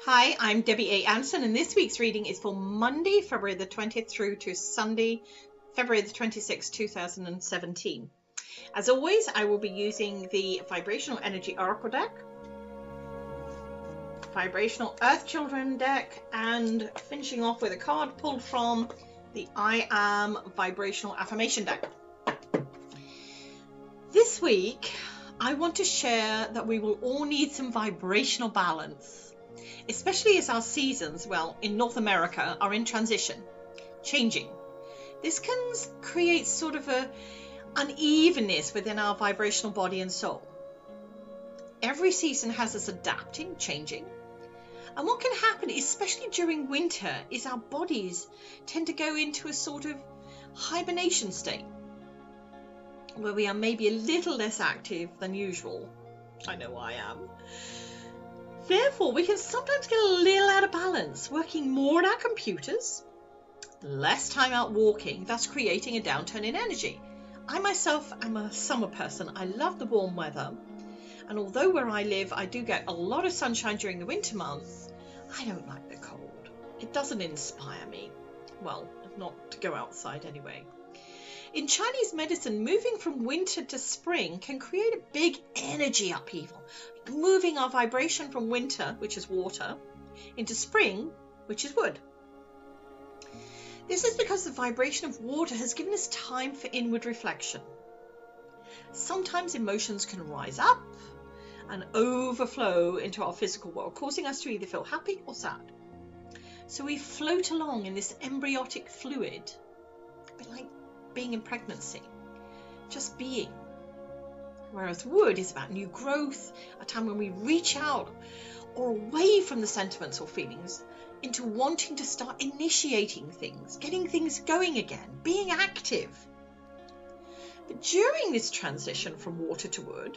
Hi, I'm Debbie A. Anderson, and this week's reading is for Monday, February the 20th through to Sunday, February the 26th, 2017. As always, I will be using the Vibrational Energy Oracle deck, Vibrational Earth Children deck, and finishing off with a card pulled from the I Am Vibrational Affirmation deck. This week, I want to share that we will all need some vibrational balance, especially as our seasons, well, in North America, are in transition, changing. This can create sort of a unevenness within our vibrational body and soul. Every season has us adapting, changing. And what can happen, especially during winter, is our bodies tend to go into a sort of hibernation state, where we are maybe a little less active than usual. I know I am. Therefore, we can sometimes get a little out of balance, working more on our computers, less time out walking, thus creating a downturn in energy. I myself am a summer person. I love the warm weather. And although where I live, I do get a lot of sunshine during the winter months, I don't like the cold. It doesn't inspire me. Well, not to go outside anyway. In Chinese medicine, moving from winter to spring can create a big energy upheaval, moving our vibration from winter, which is water, into spring, which is wood. This is because the vibration of water has given us time for inward reflection. Sometimes emotions can rise up and overflow into our physical world, causing us to either feel happy or sad. So we float along in this embryotic fluid, a bit like being in pregnancy, just being. Whereas wood is about new growth, a time when we reach out or away from the sentiments or feelings into wanting to start initiating things, getting things going again, being active. But during this transition from water to wood,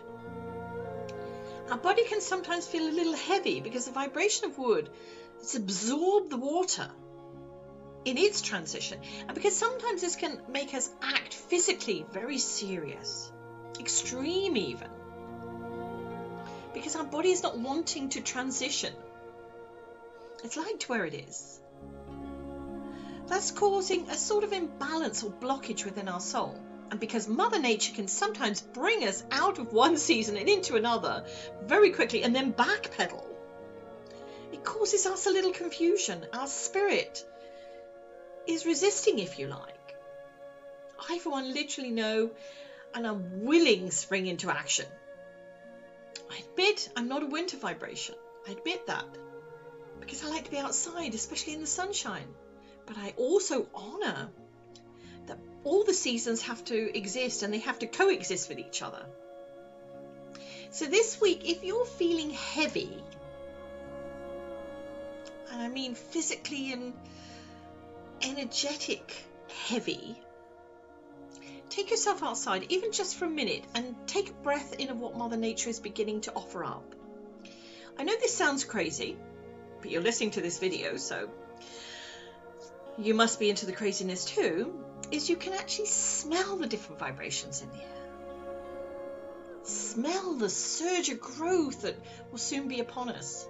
our body can sometimes feel a little heavy because the vibration of wood has absorbed the water in its transition, and because sometimes this can make us act physically very serious, extreme even, because our body is not wanting to transition. It's liked where it is. That's causing a sort of imbalance or blockage within our soul. And because Mother Nature can sometimes bring us out of one season and into another very quickly and then backpedal, it causes us a little confusion. Our spirit is resisting, if you like. I, for one, literally know and I'm willing to spring into action. I admit I'm not a winter vibration. I admit that. Because I like to be outside, especially in the sunshine. But I also honour that all the seasons have to exist and they have to coexist with each other. So this week, if you're feeling heavy, and I mean physically and energetic heavy, take yourself outside, even just for a minute, and take a breath in of what Mother Nature is beginning to offer up. I know this sounds crazy, but you're listening to this video, so you must be into the craziness too, is you can actually smell the different vibrations in the air. Smell the surge of growth that will soon be upon us.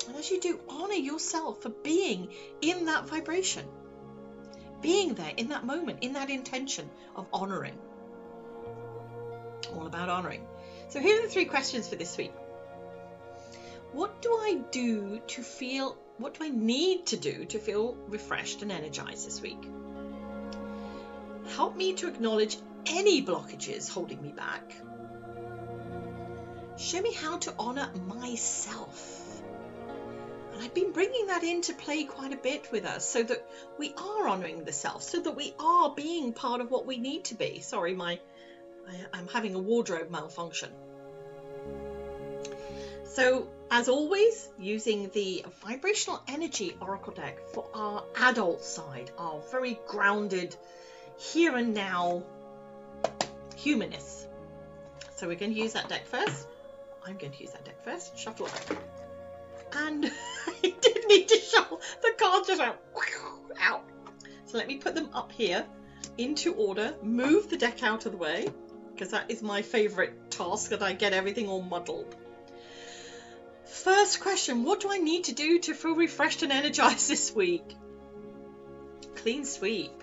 And as you do, honour yourself for being in that vibration, being there in that moment, in that intention of honouring. All about honouring. So here are the 3 questions for this week. What do I need to do to feel refreshed and energized this week? Help me to acknowledge any blockages holding me back. Show me how to honor myself. And I've been bringing that into play quite a bit with us, so that we are honoring the self, so that we are being part of what we need to be. Sorry, I'm having a wardrobe malfunction. So, as always, using the Vibrational Energy Oracle deck for our adult side, our very grounded, here and now humanness. So we're going to use that deck first. I'm going to use that deck first. Shuffle it. And I did need to shuffle. The cards just went out. So let me put them up here into order. Move the deck out of the way, because that is my favourite task, that I get everything all muddled. First question, what do I need to do to feel refreshed and energized this week? Clean sweep.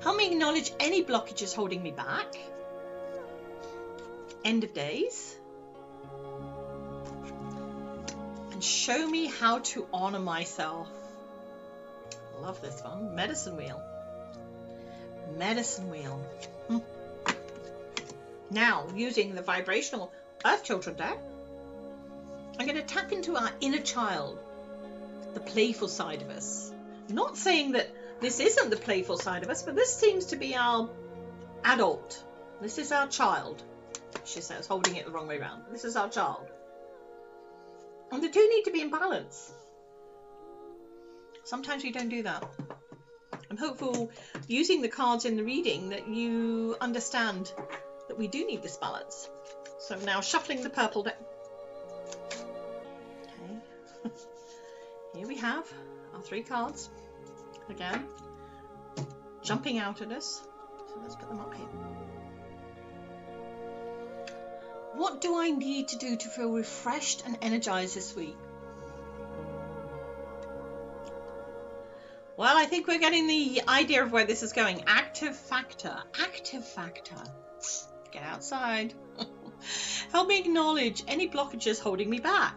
Help me acknowledge any blockages holding me back. End of days. And show me how to honor myself. Love this one. Medicine wheel. Medicine wheel. Now, using the vibrational Earth Children deck, I'm going to tap into our inner child, the playful side of us. Not saying that this isn't the playful side of us, but this seems to be our adult. This is our child, she says, holding it the wrong way around. This is our child. And the two need to be in balance. Sometimes we don't do that. I'm hopeful, using the cards in the reading, that you understand that we do need this balance. So now shuffling the purple deck. Okay. Here we have our 3 cards. Again, jumping out at us. So let's put them up here. What do I need to do to feel refreshed and energized this week? Well, I think we're getting the idea of where this is going. Active factor. Active factor. Get outside. Help me acknowledge any blockages holding me back.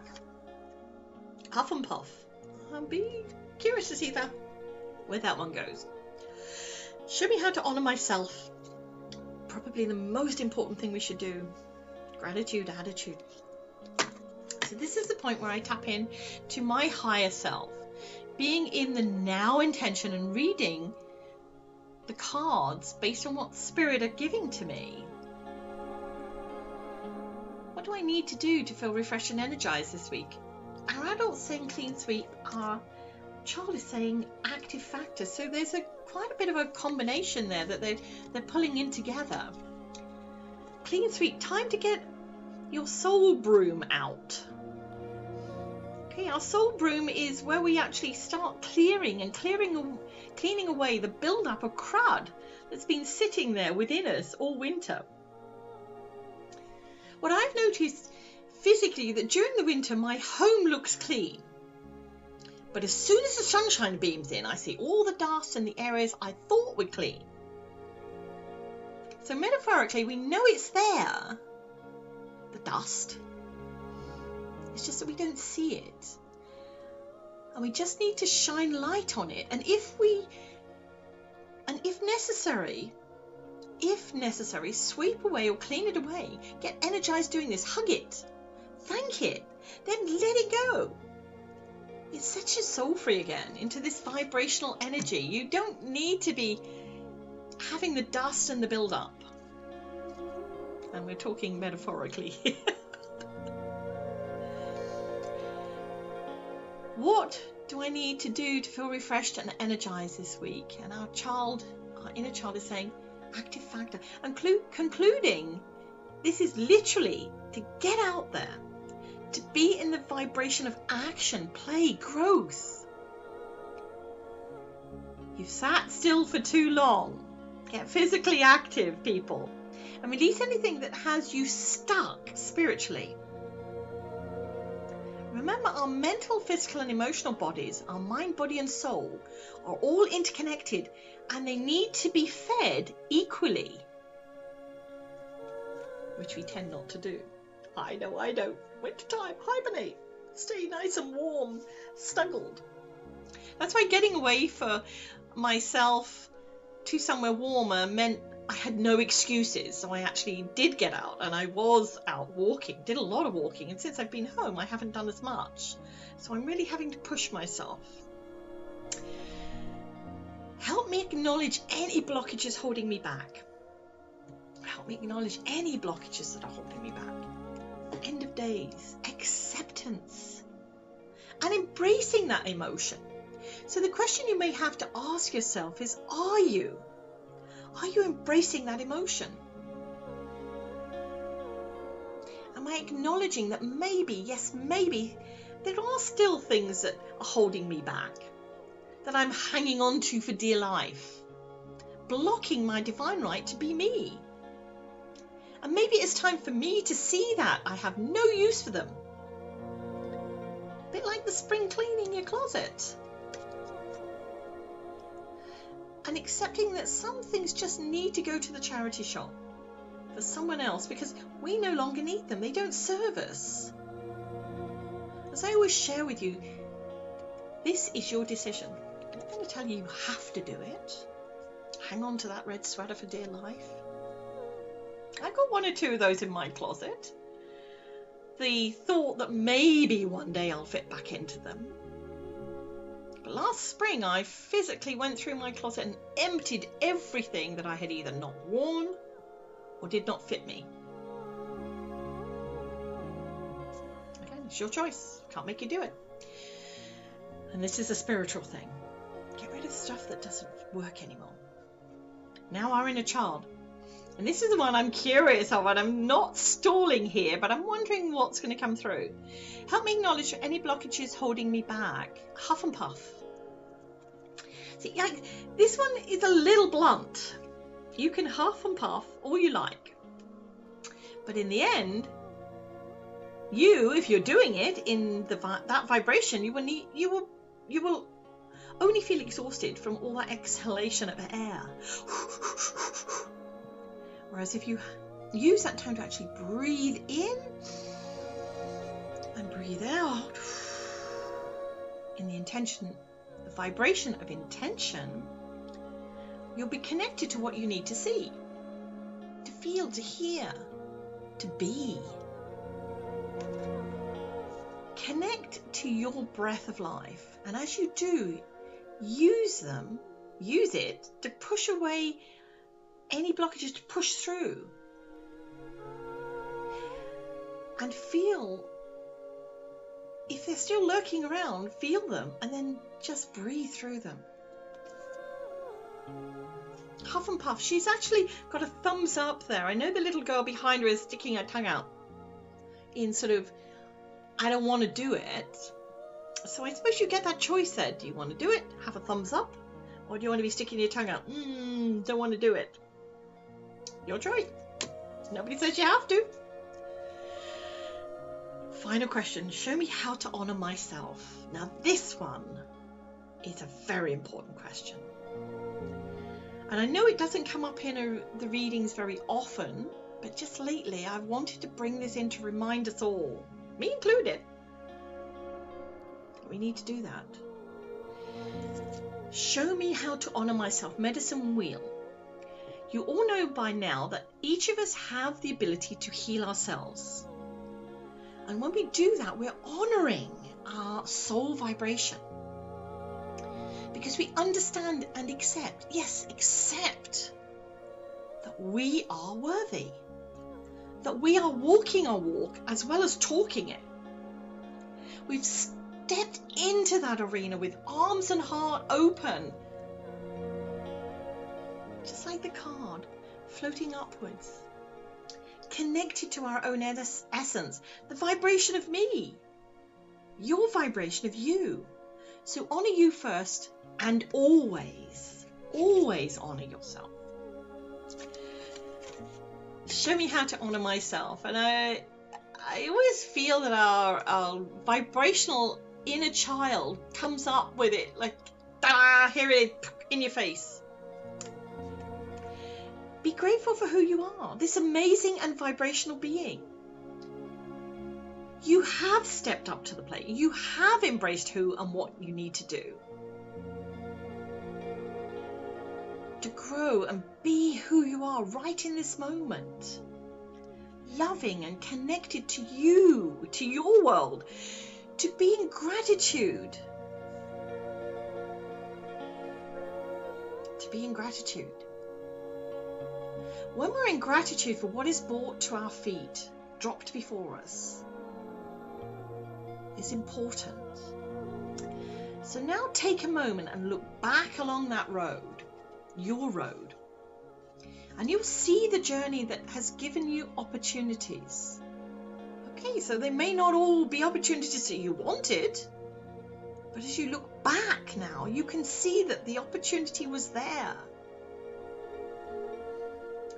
Huff and puff. I'll be curious to see where that one goes. Show me how to honor myself. Probably the most important thing we should do. Gratitude attitude. So this is the point where I tap in to my higher self. Being in the now intention and reading the cards based on what Spirit are giving to me. What do I need to do to feel refreshed and energized this week? Our adult's saying clean sweep, our child is saying active factor. So there's quite a bit of a combination there that they're pulling in together. Clean sweep, time to get your soul broom out. Okay, our soul broom is where we actually start cleaning away the build-up of crud that's been sitting there within us all winter. What I've noticed physically, that during the winter my home looks clean, but as soon as the sunshine beams in, I see all the dust in the areas I thought were clean. So metaphorically, we know it's there, the dust. It's just that we don't see it. And we just need to shine light on it. And if necessary, sweep away or clean it away. Get energized doing this. Hug it. Thank it. Then let it go. It sets your soul free again into this vibrational energy. You don't need to be having the dust and the build-up. And we're talking metaphorically here. What do I need to do to feel refreshed and energized this week? And our inner child is saying active factor. And concluding, this is literally to get out there, to be in the vibration of action, play, growth. You've sat still for too long. Get physically active, people, and release anything that has you stuck spiritually. Remember, our mental, physical and emotional bodies, our mind, body and soul, are all interconnected, and they need to be fed equally, which we tend not to do. I know. Winter time, hibernate, stay nice and warm, snuggled. That's why getting away for myself to somewhere warmer meant I had no excuses. So I actually did get out, and I was out walking, did a lot of walking. And since I've been home, I haven't done as much. So I'm really having to push myself. Help me acknowledge any blockages holding me back. Help me acknowledge any blockages that are holding me back. End of days, acceptance, and embracing that emotion. So the question you may have to ask yourself is, are you embracing that emotion? Am I acknowledging that maybe, there are still things that are holding me back, that I'm hanging on to for dear life, blocking my divine right to be me? And maybe it's time for me to see that I have no use for them. A bit like the spring cleaning your closet. And accepting that some things just need to go to the charity shop for someone else because we no longer need them. They don't serve us. As I always share with you, this is your decision. I'm not going to tell you you have to do it. Hang on to that red sweater for dear life. I've got 1 or 2 of those in my closet. The thought that maybe one day I'll fit back into them. But last spring I physically went through my closet and emptied everything that I had either not worn or did not fit me. Again, it's your choice. Can't make you do it. And this is a spiritual thing. Get rid of stuff that doesn't work anymore. Now our inner child. And this is the one I'm curious of, and I'm not stalling here, but I'm wondering what's going to come through. Help me acknowledge any blockages holding me back. Huff and puff. See, like, this one is a little blunt. You can huff and puff all you like. But in the end, if you're doing it in that vibration, you will only feel exhausted from all that exhalation of air. Whereas if you use that time to actually breathe in and breathe out in the intention, the vibration of intention, you'll be connected to what you need to see, to feel, to hear, to be. Connect to your breath of life, and as you do, use it to push away any blockages, to push through and feel if they're still lurking around, feel them and then just breathe through them. Huff and puff. She's actually got a thumbs up there. I know the little girl behind her is sticking her tongue out in sort of, I don't want to do it. So I suppose you get that choice there. Do you want to do it? Have a thumbs up? Or do you want to be sticking your tongue out? Don't want to do it. Your choice. Nobody says you have to. Final question. Show me how to honor myself. Now this one is a very important question. And I know it doesn't come up in the readings very often, but just lately I've wanted to bring this in to remind us all, me included, we need to do that. Show me how to honor myself. Medicine wheel. You all know by now that each of us have the ability to heal ourselves. And when we do that, we're honoring our soul vibration. Because we understand and accept, yes, accept that we are worthy. That we are walking our walk as well as talking it. We've stepped into that arena with arms and heart open. Just like the card, floating upwards. Connected to our own essence, the vibration of me, your vibration of you. So honor you first and always, always honor yourself. Show me how to honor myself. And I always feel that our vibrational inner child comes up with it like, ta-da, here it is, in your face. Be grateful for who you are, this amazing and vibrational being. You have stepped up to the plate. You have embraced who and what you need to do to grow and be who you are right in this moment. Loving and connected to you, to your world, to be in gratitude. To be in gratitude. When we're in gratitude for what is brought to our feet, dropped before us, is important. So now take a moment and look back along that road, your road, and you'll see the journey that has given you opportunities. Okay, so they may not all be opportunities that you wanted, but as you look back now, you can see that the opportunity was there.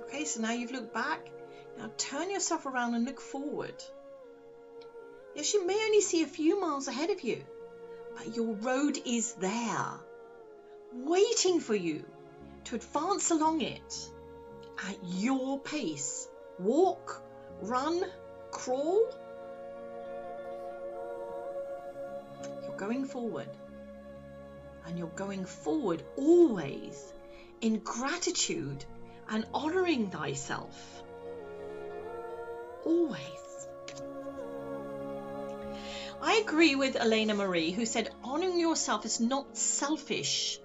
Okay, so now you've looked back, Now turn yourself around and look forward. Yes, you may only see a few miles ahead of you, but your road is there, waiting for you to advance along it at your pace. Walk, run, crawl. You're going forward, and you're going forward always in gratitude and honoring thyself. Always. I agree with Elena Marie, who said honoring yourself is not selfish,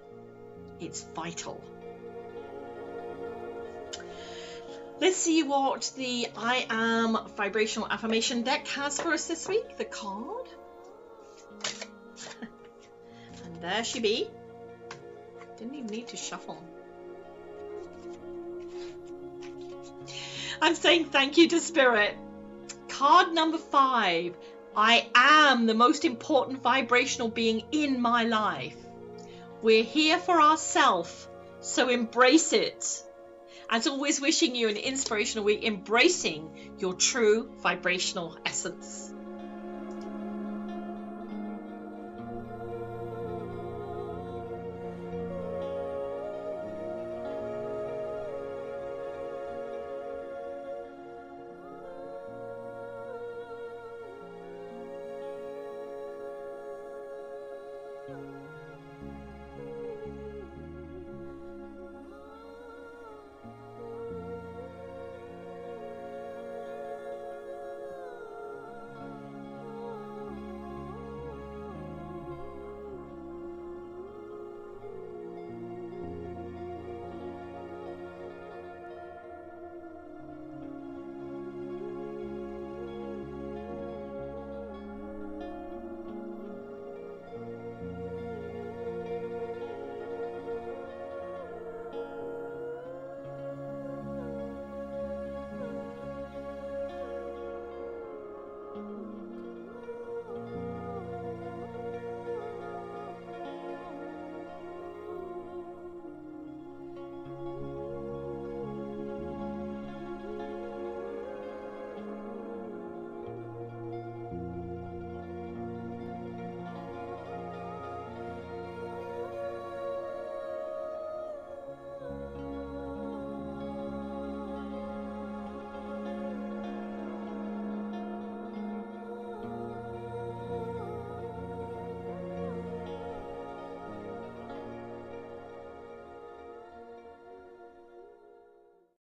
it's vital. Let's see what the I Am Vibrational Affirmation deck has for us this week. The card. And there she be. Didn't even need to shuffle. I'm saying thank you to Spirit. Card number 5. I am the most important vibrational being in my life. We're here for ourselves, so embrace it. As always, wishing you an inspirational week, embracing your true vibrational essence.